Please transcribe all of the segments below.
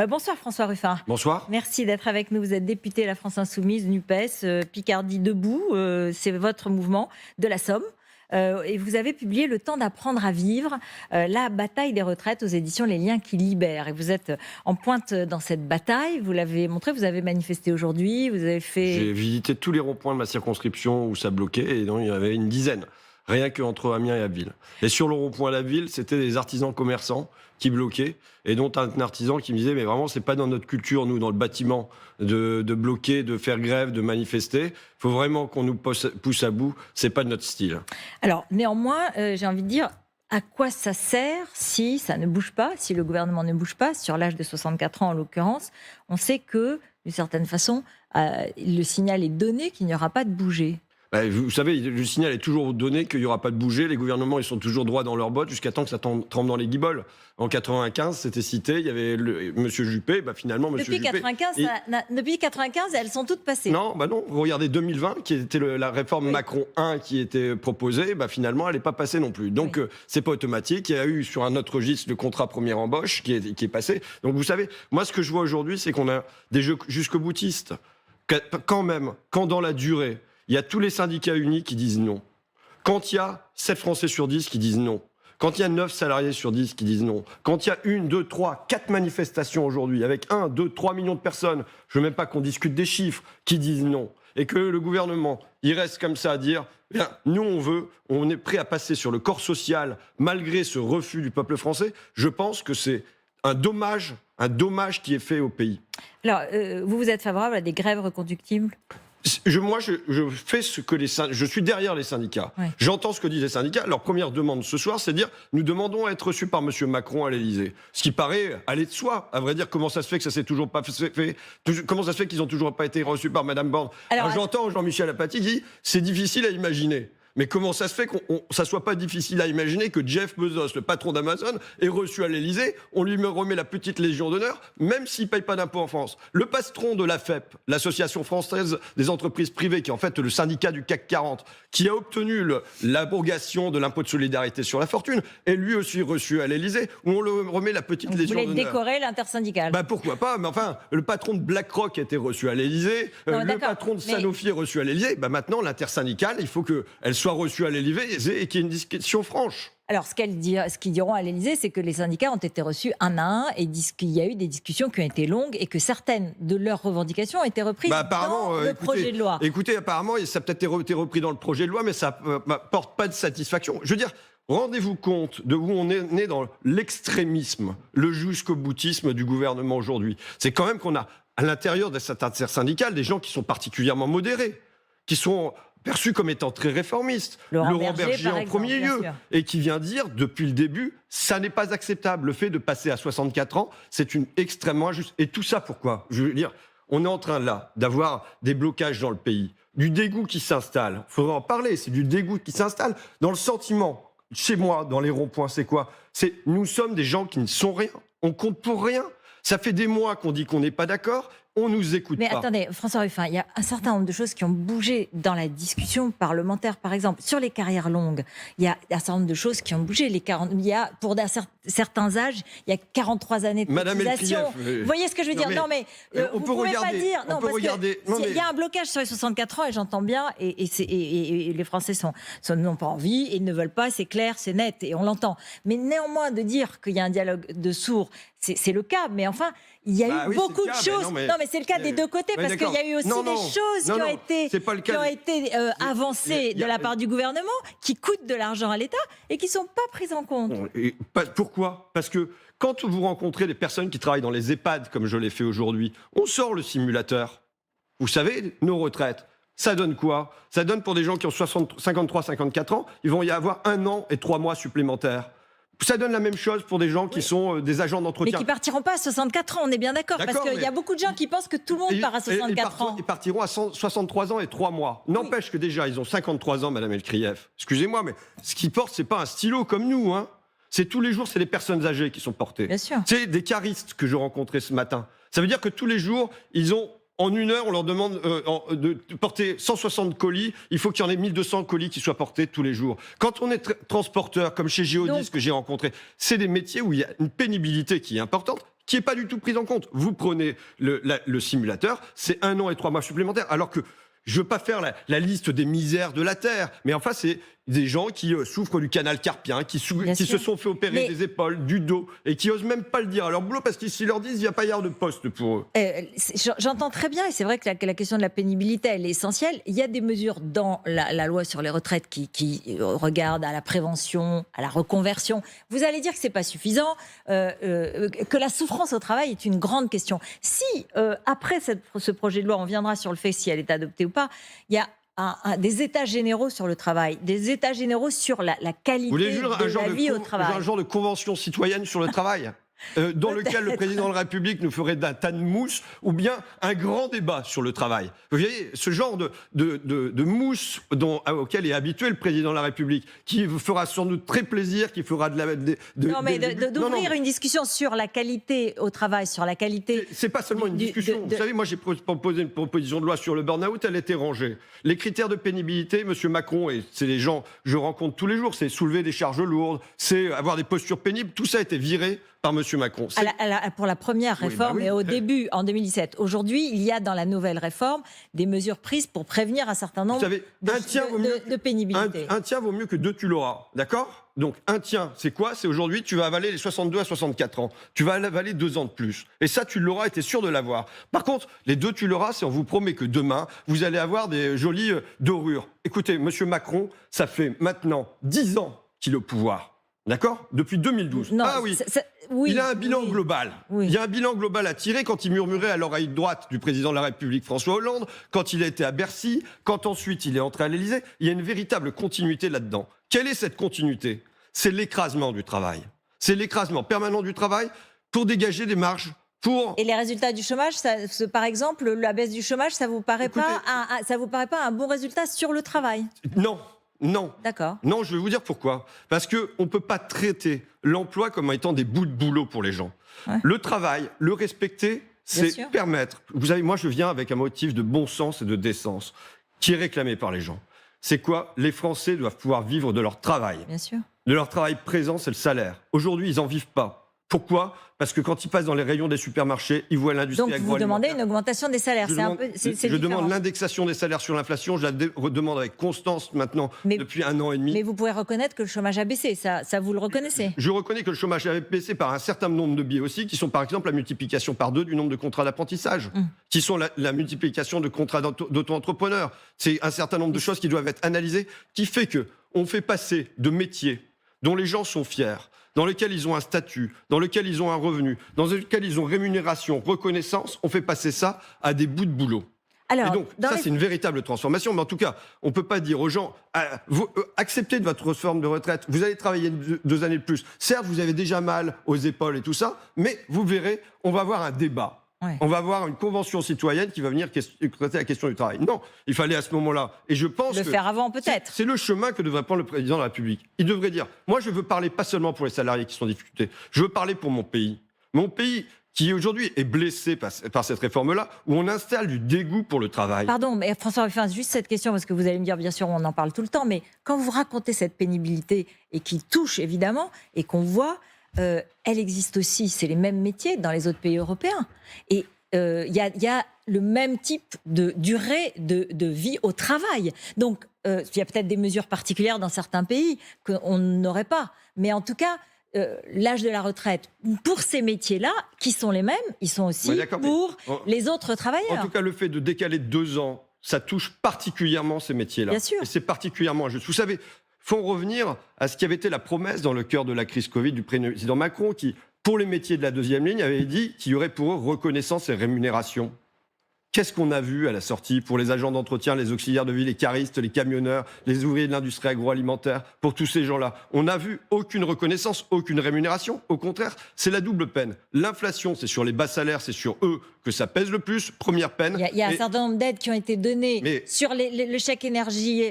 Bonsoir François Ruffin. Bonsoir. Merci d'être avec nous. Vous êtes député de la France Insoumise, NUPES, Picardie Debout. C'est votre mouvement de la Somme. Et vous avez publié Le temps d'apprendre à vivre, la bataille des retraites aux éditions Les Liens qui libèrent. Et vous êtes en pointe dans cette bataille. Vous l'avez montré, vous avez manifesté aujourd'hui, vous avez fait... J'ai visité tous les ronds-points de ma circonscription où ça bloquait, et donc il y en avait une dizaine, rien qu'entre Amiens et Abbeville. Et sur le rond-point Abbeville, c'était des artisans commerçants qui bloquaient, et dont un artisan qui me disait, mais vraiment, c'est pas dans notre culture, nous, dans le bâtiment, de bloquer, de faire grève, de manifester. Il faut vraiment qu'on nous pousse à bout, c'est pas de notre style. Alors, néanmoins, j'ai envie de dire, à quoi ça sert si ça ne bouge pas, si le gouvernement ne bouge pas, sur l'âge de 64 ans en l'occurrence? On sait que, d'une certaine façon, le signal est donné qu'il n'y aura pas de bouger. Vous savez, le signal est toujours donné qu'il n'y aura pas de bouger. Les gouvernements, ils sont toujours droits dans leurs bottes jusqu'à temps que ça trempe dans les guiboles. En 95, c'était cité, il y avait M. Juppé. Finalement, M. Depuis Juppé... 95, elles sont toutes passées. Non, non. Regardez 2020, qui était la réforme Macron 1 qui était proposée. Finalement, elle n'est pas passée non plus. Donc, c'est pas automatique. Il y a eu sur un autre registre le contrat première embauche qui est passé. Donc, vous savez, moi, ce que je vois aujourd'hui, c'est qu'on a des jeux jusqu'au boutistes. Quand même, quand dans la durée, il y a tous les syndicats unis qui disent non. Quand il y a 7 Français sur 10 qui disent non. Quand il y a 9 salariés sur 10 qui disent non. Quand il y a 1, 2, 3, 4 manifestations aujourd'hui, avec 1, 2, 3 millions de personnes, je ne veux même pas qu'on discute des chiffres, qui disent non. Et que le gouvernement, il reste comme ça à dire, bien, nous on est prêt à passer sur le corps social, malgré ce refus du peuple français. Je pense que c'est un dommage qui est fait au pays. Alors, vous êtes favorable à des grèves reconductibles ? Moi, je fais ce que je suis derrière les syndicats. Ouais. J'entends ce que disent les syndicats. Leur première demande ce soir, c'est de dire nous demandons à être reçus par M. Macron à l'Élysée. Ce qui paraît aller de soi. À vrai dire, comment ça se fait que ça s'est toujours pas fait? Comment ça se fait qu'ils n'ont toujours pas été reçus par Mme Borne? Alors j'entends Jean-Michel Apathy qui dit c'est difficile à imaginer. Mais comment ça se fait que ça soit pas difficile à imaginer que Jeff Bezos, le patron d'Amazon, est reçu à l'Élysée, on lui remet la petite Légion d'honneur, même s'il paye pas d'impôts en France. Le patron de l'AFEP, l'Association française des entreprises privées, qui est en fait le syndicat du CAC 40, qui a obtenu l'abrogation de l'impôt de solidarité sur la fortune, est lui aussi reçu à l'Élysée, où on le remet la petite Légion d'honneur. Vous voulez décorer l'intersyndicale? Pourquoi pas, mais enfin, le patron de BlackRock a été reçu à l'Élysée, le patron de Sanofi est reçu à l'Élysée, maintenant l'intersyndicale, il faut qu'elle soit reçue à l'Élysée et qu'il y ait une discussion franche. Alors, ce qu'ils diront à l'Élysée, c'est que les syndicats ont été reçus un à un et disent qu'il y a eu des discussions qui ont été longues et que certaines de leurs revendications ont été reprises dans le projet de loi. Écoutez, apparemment, ça a peut-être été repris dans le projet de loi, mais ça m'apporte pas de satisfaction. Je veux dire, rendez-vous compte de où on est né dans l'extrémisme, le jusqu'au boutisme du gouvernement aujourd'hui. C'est quand même qu'on a, à l'intérieur de cette intersyndicale, des gens qui sont particulièrement modérés, qui sont perçu comme étant très réformiste, Laurent Berger en premier lieu, et qui vient dire, depuis le début, ça n'est pas acceptable. Le fait de passer à 64 ans, c'est extrêmement injuste. Et tout ça, pourquoi? Je veux dire, on est en train là d'avoir des blocages dans le pays, du dégoût qui s'installe. Il faudrait en parler, c'est du dégoût qui s'installe dans le sentiment. Chez moi, dans les ronds-points, c'est quoi? Nous sommes des gens qui ne sont rien, on compte pour rien. Ça fait des mois qu'on dit qu'on n'est pas d'accord. On nous écoute pas. Mais attendez, François Ruffin, il y a un certain nombre de choses qui ont bougé dans la discussion parlementaire, par exemple. Sur les carrières longues, il y a un certain nombre de choses qui ont bougé. Il y a, pour certains âges, il y a 43 années de cotisation. Vous voyez ce que je veux dire? Non, mais on peut regarder. Il y a un blocage sur les 64 ans, et j'entends bien, et les Français n'ont pas envie, et ils ne veulent pas, c'est clair, c'est net, et on l'entend. Mais néanmoins, de dire qu'il y a un dialogue de sourds, c'est le cas, mais enfin, il y a eu beaucoup de choses. Non, mais c'est le cas des deux côtés, parce qu'il y a eu aussi des choses qui ont été avancées de la part du gouvernement, qui coûtent de l'argent à l'État et qui ne sont pas prises en compte. Pourquoi? Parce que quand vous rencontrez des personnes qui travaillent dans les EHPAD, comme je l'ai fait aujourd'hui, on sort le simulateur. Vous savez, nos retraites, ça donne quoi? Ça donne pour des gens qui ont 53, 54 ans, ils vont y avoir 1 an et 3 mois supplémentaires. Ça donne la même chose pour des gens qui sont des agents d'entretien. Mais qui partiront pas à 64 ans, on est bien d'accord. Parce qu'il y a beaucoup de gens qui pensent que tout le monde part à 64 ans. Ils partiront à 63 ans et 3 mois. N'empêche que déjà, ils ont 53 ans, Madame Elkrief. Excusez-moi, mais ce qu'ils portent, c'est pas un stylo comme nous. C'est tous les jours, c'est les personnes âgées qui sont portées. Bien sûr. C'est des caristes que je rencontrais ce matin. Ça veut dire que tous les jours, ils ont... En 1 heure, on leur demande de porter 160 colis. Il faut qu'il y en ait 1200 colis qui soient portés tous les jours. Quand on est transporteur, comme chez Géodis que j'ai rencontré, c'est des métiers où il y a une pénibilité qui est importante, qui n'est pas du tout prise en compte. Vous prenez le simulateur, c'est 1 an et 3 mois supplémentaires, alors que je ne veux pas faire la liste des misères de la Terre, mais enfin, c'est des gens qui souffrent du canal carpien, qui se sont fait opérer des épaules, du dos, et qui n'osent même pas le dire à leur boulot, parce qu'ils s'ils leur disent, il n'y a pas y avoir de poste pour eux. J'entends très bien, et c'est vrai que la question de la pénibilité, elle est essentielle. Il y a des mesures dans la loi sur les retraites qui regardent à la prévention, à la reconversion. Vous allez dire que ce n'est pas suffisant, que la souffrance au travail est une grande question. Si, après ce projet de loi, on viendra sur le fait si elle est adoptée ou pas, il y a des états généraux sur le travail, des états généraux sur la qualité de la vie au travail. Un genre de convention citoyenne sur le travail dans lequel le président de la République nous ferait d'un tas de mousse, ou bien un grand débat sur le travail. Vous voyez, ce genre de mousse auquel est habitué le président de la République, qui vous fera sans doute très plaisir, qui fera d'ouvrir une discussion sur la qualité au travail, sur la qualité... C'est pas seulement une discussion. Vous savez, moi j'ai proposé une proposition de loi sur le burn-out, elle était rangée. Les critères de pénibilité, M. Macron, et c'est les gens que je rencontre tous les jours, c'est soulever des charges lourdes, c'est avoir des postures pénibles, tout ça a été viré par M. Macron. Pour la première réforme, et au début, en 2017. Aujourd'hui, il y a dans la nouvelle réforme des mesures prises pour prévenir un certain nombre de pénibilité. Un tien vaut mieux que 2 tu l'auras, d'accord ? Donc un tien, c'est quoi ? C'est aujourd'hui, tu vas avaler les 62 à 64 ans. Tu vas avaler 2 ans de plus. Et ça, tu l'auras et tu es sûr de l'avoir. Par contre, les 2 tu l'auras, c'est on vous promet que demain, vous allez avoir des jolies dorures. Écoutez, M. Macron, ça fait maintenant 10 ans qu'il est au pouvoir. D'accord ? Depuis 2012. Non, oui, il a un bilan global. Oui. Il y a un bilan global à tirer quand il murmurait à l'oreille droite du président de la République, François Hollande, quand il a été à Bercy, quand ensuite il est entré à l'Élysée. Il y a une véritable continuité là-dedans. Quelle est cette continuité ? C'est l'écrasement du travail. C'est l'écrasement permanent du travail pour dégager des marges. Et les résultats du chômage, par exemple, la baisse du chômage, ça vous paraît pas un bon résultat sur le travail ? Non. D'accord. Non, je vais vous dire pourquoi. Parce qu'on ne peut pas traiter l'emploi comme étant des bouts de boulot pour les gens. Ouais. Le travail, le respecter, c'est permettre... Vous savez, moi, je viens avec un motif de bon sens et de décence qui est réclamé par les gens. C'est quoi ? Les Français doivent pouvoir vivre de leur travail. Bien sûr. De leur travail présent, c'est le salaire. Aujourd'hui, ils n'en vivent pas. Pourquoi ? Parce que quand ils passent dans les rayons des supermarchés, ils voient l'industrie agroalimentaire. Donc vous demandez une augmentation des salaires. Je demande l'indexation des salaires sur l'inflation. Je la demande avec constance maintenant depuis 1 an et demi. Mais vous pouvez reconnaître que le chômage a baissé. Ça vous le reconnaissez ? Je reconnais que le chômage a baissé par un certain nombre de biais aussi, qui sont par exemple la multiplication par 2 du nombre de contrats d'apprentissage, qui sont la multiplication de contrats d'auto-entrepreneurs. C'est un certain nombre de choses qui doivent être analysées, qui fait qu'on fait passer de métiers dont les gens sont fiers, dans lesquels ils ont un statut, dans lesquels ils ont un revenu, dans lesquels ils ont rémunération, reconnaissance, on fait passer ça à des bouts de boulot. Alors, et donc, ça, c'est une véritable transformation. Mais en tout cas, on ne peut pas dire aux gens, acceptez de votre réforme de retraite, vous allez travailler 2 années de plus. Certes, vous avez déjà mal aux épaules et tout ça, mais vous verrez, on va avoir un débat. Ouais. On va avoir une convention citoyenne qui va venir traiter la question du travail. Non, il fallait à ce moment-là. Et je pense le faire avant, peut-être. C'est le chemin que devrait prendre le président de la République. Il devrait dire, moi, je veux parler pas seulement pour les salariés qui sont en difficulté, je veux parler pour mon pays. Mon pays qui aujourd'hui est blessé par cette réforme-là, où on installe du dégoût pour le travail. Pardon, mais François Ruffin, juste cette question, parce que vous allez me dire, bien sûr, on en parle tout le temps, mais quand vous racontez cette pénibilité, et qui touche évidemment, et qu'on voit... elle existe aussi, c'est les mêmes métiers dans les autres pays européens. Et il y a le même type de durée de vie au travail. Donc, il y a peut-être des mesures particulières dans certains pays qu'on n'aurait pas. Mais en tout cas, l'âge de la retraite, pour ces métiers-là, qui sont les mêmes, ils sont aussi pour les autres travailleurs. En tout cas, le fait de décaler de 2 ans, ça touche particulièrement ces métiers-là. Bien sûr. Et c'est particulièrement injuste. Vous savez... faut revenir à ce qui avait été la promesse dans le cœur de la crise Covid du président Macron qui, pour les métiers de la 2e ligne, avait dit qu'il y aurait pour eux reconnaissance et rémunération. Qu'est-ce qu'on a vu à la sortie pour les agents d'entretien, les auxiliaires de vie, les caristes, les camionneurs, les ouvriers de l'industrie agroalimentaire, pour tous ces gens-là? On n'a vu aucune reconnaissance, aucune rémunération. Au contraire, c'est la double peine. L'inflation, c'est sur les bas salaires, c'est sur eux que ça pèse le plus. Première peine. Il y a un certain nombre d'aides qui ont été données sur le chèque énergie,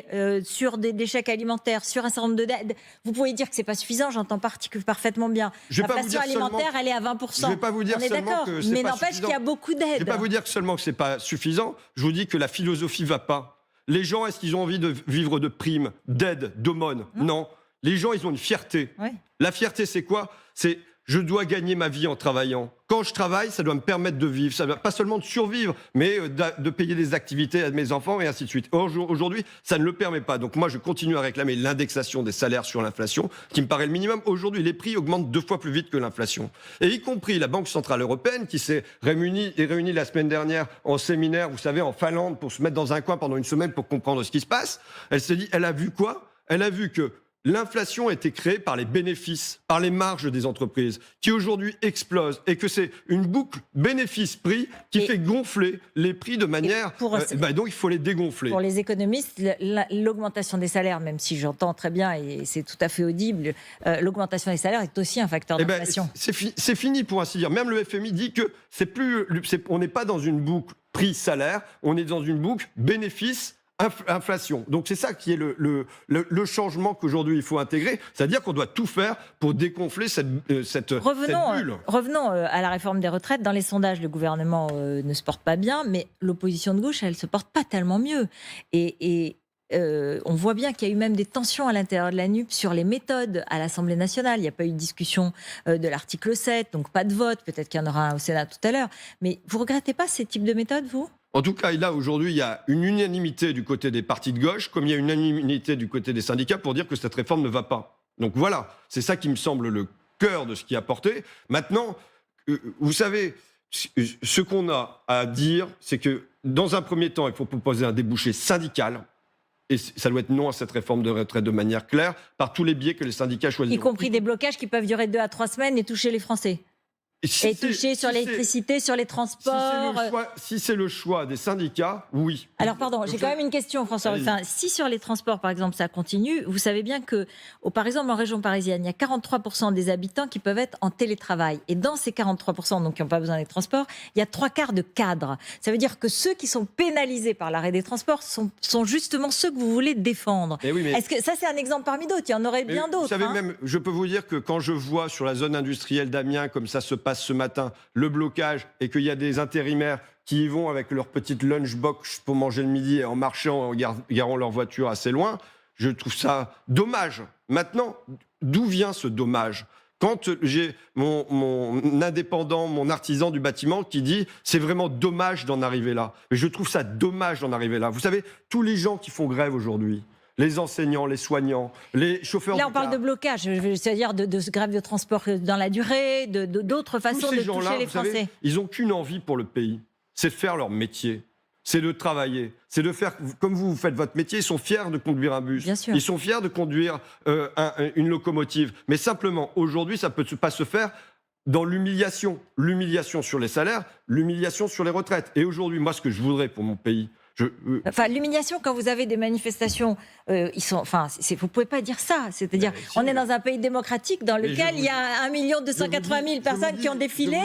sur des chèques alimentaires, sur un certain nombre d'aides. Vous pouvez dire que ce n'est pas suffisant, j'entends parfaitement bien. L'inflation alimentaire, elle est à 20%. Je ne vais pas vous dire seulement que c'est pas suffisant. Mais n'empêche qu'il y a beaucoup d'aides. Je ne vais pas vous dire seulement que ce n'est pas suffisant. Je vous dis que la philosophie ne va pas. Les gens, est-ce qu'ils ont envie de vivre de primes, d'aides, d'aumônes? Non. Les gens, ils ont une fierté. Oui. La fierté, c'est quoi? C'est je dois gagner ma vie en travaillant. Quand je travaille, ça doit me permettre de vivre, ça doit pas seulement de survivre, mais de payer des activités à mes enfants et ainsi de suite. Aujourd'hui, ça ne le permet pas. Donc moi, je continue à réclamer l'indexation des salaires sur l'inflation, qui me paraît le minimum. Aujourd'hui, les prix augmentent 2 fois plus vite que l'inflation. Et y compris la Banque Centrale Européenne, qui s'est réunie la semaine dernière en séminaire, vous savez, en Finlande, pour se mettre dans un coin pendant une semaine pour comprendre ce qui se passe. Elle s'est dit, elle a vu quoi ? Elle a vu que l'inflation a été créée par les bénéfices, par les marges des entreprises, qui aujourd'hui explosent, et que c'est une boucle bénéfice-prix qui fait gonfler les prix de manière... donc il faut les dégonfler. Pour les économistes, l'augmentation des salaires, même si j'entends très bien et c'est tout à fait audible, l'augmentation des salaires est aussi un facteur d'inflation. C'est fini pour ainsi dire. Même le FMI dit que on n'est pas dans une boucle prix-salaire, on est dans une boucle bénéfice inflation. Donc c'est ça qui est le changement qu'aujourd'hui il faut intégrer, c'est-à-dire qu'on doit tout faire pour dégonfler cette bulle. Revenons à la réforme des retraites. Dans les sondages, le gouvernement ne se porte pas bien, mais l'opposition de gauche, elle se porte pas tellement mieux. On voit bien qu'il y a eu même des tensions à l'intérieur de la NUP sur les méthodes à l'Assemblée nationale. Il n'y a pas eu de discussion de l'article 7, donc pas de vote. Peut-être qu'il y en aura un au Sénat tout à l'heure. Mais vous ne regrettez pas ces types de méthodes, vous ? En tout cas, là, aujourd'hui, il y a une unanimité du côté des partis de gauche, comme il y a une unanimité du côté des syndicats pour dire que cette réforme ne va pas. Donc voilà, c'est ça qui me semble le cœur de ce qui est apporté. Maintenant, vous savez, ce qu'on a à dire, c'est que dans un premier temps, il faut proposer un débouché syndical. Et ça doit être non à cette réforme de retraite de manière claire, par tous les biais que les syndicats choisissent. Y compris des blocages qui peuvent durer 2 à 3 semaines et toucher les Français. Et toucher sur l'électricité, sur les transports. Si c'est le choix des syndicats, oui. Alors pardon, j'ai quand même une question, François Ruffin. Si sur les transports, par exemple, ça continue, vous savez bien que, par exemple, en région parisienne, il y a 43% des habitants qui peuvent être en télétravail. Et dans ces 43%, donc qui n'ont pas besoin des transports, il y a 3/4 de cadres. Ça veut dire que ceux qui sont pénalisés par l'arrêt des transports sont justement ceux que vous voulez défendre. Oui, Est-ce que ça, c'est un exemple parmi d'autres ? Il y en aurait bien d'autres. Vous savez, même, je peux vous dire que quand je vois sur la zone industrielle d'Amiens, comme ça se passe ce matin, le blocage, et qu'il y a des intérimaires qui y vont avec leur petite lunchbox pour manger le midi et en marchant, en garant leur voiture assez loin, je trouve ça dommage. Maintenant, d'où vient ce dommage ? Quand j'ai mon indépendant, mon artisan du bâtiment qui dit « c'est vraiment dommage d'en arriver là ». Mais je trouve ça dommage d'en arriver là. Vous savez, tous les gens qui font grève aujourd'hui, les enseignants, les soignants, les chauffeurs... Là, on parle de blocage, c'est-à-dire de grève de transport dans la durée, d'autres façons de toucher les Français. Savez, ils n'ont qu'une envie pour le pays, c'est de faire leur métier, c'est de travailler, c'est de faire comme vous faites votre métier. Ils sont fiers de conduire un bus, bien sûr. Ils sont fiers de conduire une locomotive. Mais simplement, aujourd'hui, ça ne peut pas se faire dans l'humiliation. L'humiliation sur les salaires, l'humiliation sur les retraites. Et aujourd'hui, moi, ce que je voudrais pour mon pays... l'humiliation, quand vous avez des manifestations, vous ne pouvez pas dire ça. C'est-à-dire, on est dans un pays démocratique dans lequel il y a 1 280 000 personnes qui ont défilé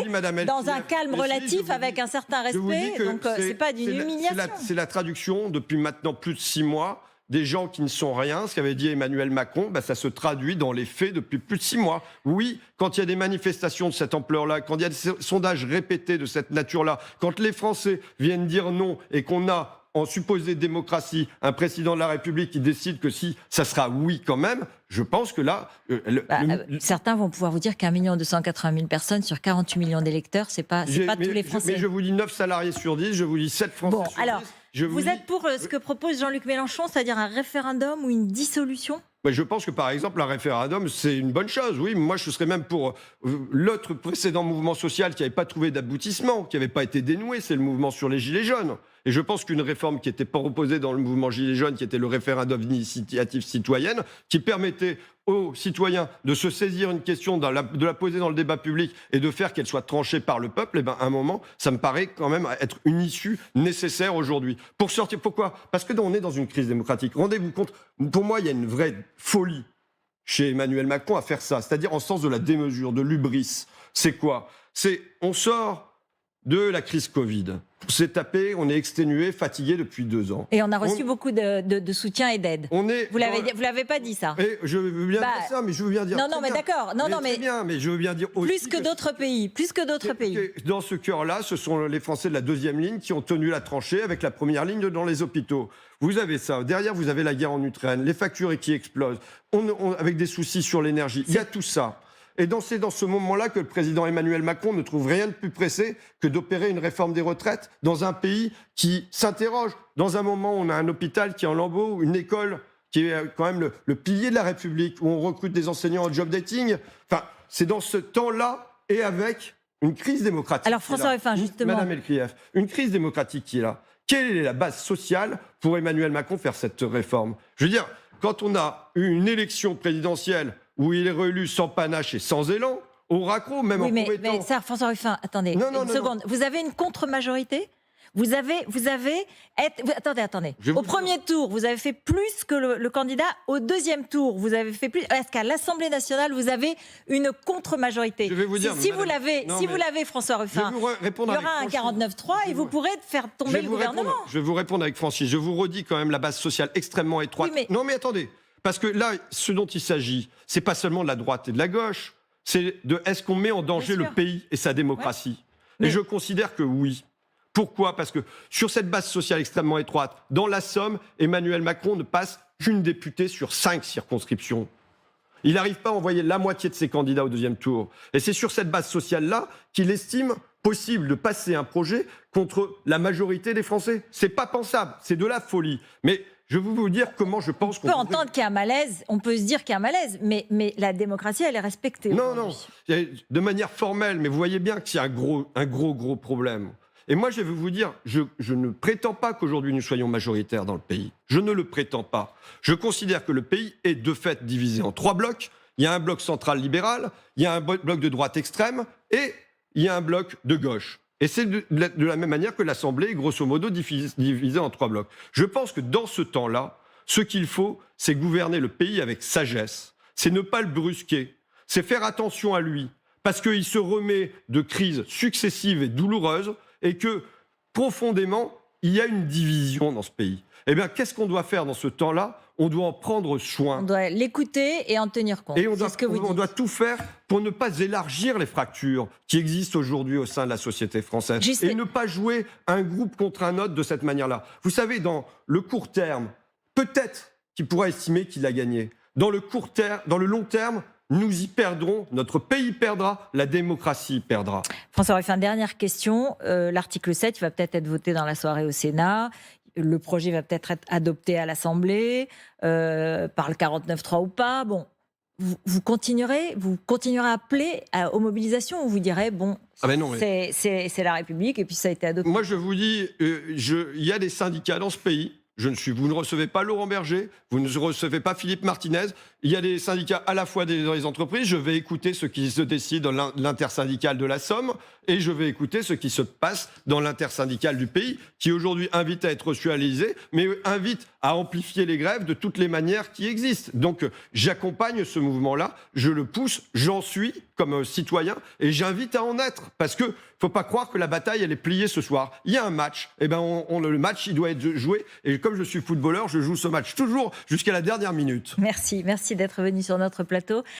dans un calme relatif avec un certain respect. Donc, ce n'est pas d'une humiliation. C'est la traduction, depuis maintenant plus de 6 mois, des gens qui ne sont rien, ce qu'avait dit Emmanuel Macron, ça se traduit dans les faits depuis plus de 6 mois. Oui, quand il y a des manifestations de cette ampleur-là, quand il y a des sondages répétés de cette nature-là, quand les Français viennent dire non et qu'on a, en supposée démocratie, un président de la République qui décide que si, ça sera oui quand même, je pense que là... certains vont pouvoir vous dire qu'1 280 000 personnes sur 48 millions d'électeurs, c'est pas tous les Français. Mais je vous dis 9 salariés sur 10, je vous dis 7 Français sur 10. Vous êtes pour ce que propose Jean-Luc Mélenchon, c'est-à-dire un référendum ou une dissolution ? Je pense que, par exemple, un référendum, c'est une bonne chose. Oui, moi, je serais même pour l'autre précédent mouvement social qui n'avait pas trouvé d'aboutissement, qui n'avait pas été dénoué, c'est le mouvement sur les Gilets jaunes. Et je pense qu'une réforme qui était proposée dans le mouvement Gilets jaunes, qui était le référendum d'initiative citoyenne, qui permettait aux citoyens de se saisir une question, de la poser dans le débat public et de faire qu'elle soit tranchée par le peuple, à un moment, ça me paraît quand même être une issue nécessaire aujourd'hui. Pour sortir, pourquoi ? Parce que on est dans une crise démocratique. Rendez-vous compte, pour moi, il y a une vraie folie chez Emmanuel Macron à faire ça, c'est-à-dire en sens de la démesure, de l'hubris. C'est quoi ? On sort de la crise Covid. On s'est tapé, on est exténué, fatigué depuis 2 ans. Et on a reçu beaucoup de soutien et d'aide. Vous l'avez pas dit, ça. Et je veux bien dire ça, mais je veux bien dire... Non, mais d'accord. Mais je veux bien dire aussi... Plus que d'autres pays. Dans ce cœur-là, ce sont les Français de la 2e ligne qui ont tenu la tranchée avec la 1re ligne dans les hôpitaux. Vous avez ça. Derrière, vous avez la guerre en Ukraine, les factures qui explosent, avec des soucis sur l'énergie. Il y a tout ça. Et c'est dans ce moment-là que le président Emmanuel Macron ne trouve rien de plus pressé que d'opérer une réforme des retraites dans un pays qui s'interroge. Dans un moment où on a un hôpital qui est en lambeaux, une école qui est quand même le pilier de la République, où on recrute des enseignants en job dating. Enfin, c'est dans ce temps-là et avec une crise démocratique. Alors François Ruffin, justement. Madame Elkrief, une crise démocratique qui est là. Quelle est la base sociale pour Emmanuel Macron faire cette réforme? Je veux dire, quand on a eu une élection présidentielle où il est réélu sans panache et sans élan, au raccro, même en promettant... Mais ça, François Ruffin, attendez, une seconde. Vous avez une contre-majorité ? Attendez. Au premier tour, vous avez fait plus que le candidat. Au deuxième tour, vous avez fait plus. Est-ce qu'à l'Assemblée nationale, vous avez une contre-majorité? Je vais vous dire, si vous l'avez, François Ruffin, il y aura un 49-3 et vous pourrez faire tomber le gouvernement. Je vais vous répondre avec franchise. Je vous redis quand même la base sociale extrêmement étroite. Non, mais attendez. Parce que là, ce dont il s'agit, c'est pas seulement de la droite et de la gauche. C'est est-ce qu'on met en danger le pays et sa démocratie? Et je considère que oui. Pourquoi? Parce que sur cette base sociale extrêmement étroite, dans la Somme, Emmanuel Macron ne passe qu'une députée sur 5 circonscriptions. Il n'arrive pas à envoyer la moitié de ses candidats au deuxième tour. Et c'est sur cette base sociale-là qu'il estime possible de passer un projet contre la majorité des Français. C'est pas pensable, c'est de la folie. Mais je vais vous dire comment je pense qu'on peut entendre qu'il y a un malaise, on peut se dire qu'il y a un malaise, mais la démocratie, elle est respectée. Non, de manière formelle, mais vous voyez bien qu'il y a un gros problème. Et moi, je vais vous dire, je ne prétends pas qu'aujourd'hui nous soyons majoritaires dans le pays. Je ne le prétends pas. Je considère que le pays est de fait divisé en 3 blocs. Il y a un bloc central libéral, il y a un bloc de droite extrême et il y a un bloc de gauche. Et c'est de la même manière que l'Assemblée est grosso modo divisée en 3 blocs. Je pense que dans ce temps-là, ce qu'il faut, c'est gouverner le pays avec sagesse. C'est ne pas le brusquer. C'est faire attention à lui. Parce qu'il se remet de crises successives et douloureuses et que, profondément, il y a une division dans ce pays. Eh bien, qu'est-ce qu'on doit faire dans ce temps-là? On doit en prendre soin. On doit l'écouter et en tenir compte. Et on doit tout faire pour ne pas élargir les fractures qui existent aujourd'hui au sein de la société française. Et ne pas jouer un groupe contre un autre de cette manière-là. Vous savez, dans le court terme, peut-être qu'il pourra estimer qu'il a gagné. Dans le long terme, nous y perdrons, notre pays perdra, la démocratie perdra. François Ruffin, dernière question. L'article 7, il va peut-être être voté dans la soirée au Sénat. Le projet va peut-être être adopté à l'Assemblée, par le 49-3 ou pas. Bon, vous continuerez à appeler aux mobilisations ou vous direz, bon, c'est la République et puis ça a été adopté? Moi, je vous dis, il y a des syndicats dans ce pays. Vous ne recevez pas Laurent Berger, vous ne recevez pas Philippe Martinez. Il y a des syndicats à la fois dans les entreprises. Je vais écouter ce qui se décide dans l'intersyndicale de la Somme et je vais écouter ce qui se passe dans l'intersyndicale du pays, qui aujourd'hui invite à être reçu à l'Élysée, mais invite à amplifier les grèves de toutes les manières qui existent. Donc j'accompagne ce mouvement-là, je le pousse, j'en suis comme citoyen et j'invite à en être. Parce que faut pas croire que la bataille, elle est pliée ce soir. Il y a un match, et le match, il doit être joué. Et comme je suis footballeur, je joue ce match toujours jusqu'à la dernière minute. Merci d'être venu sur notre plateau.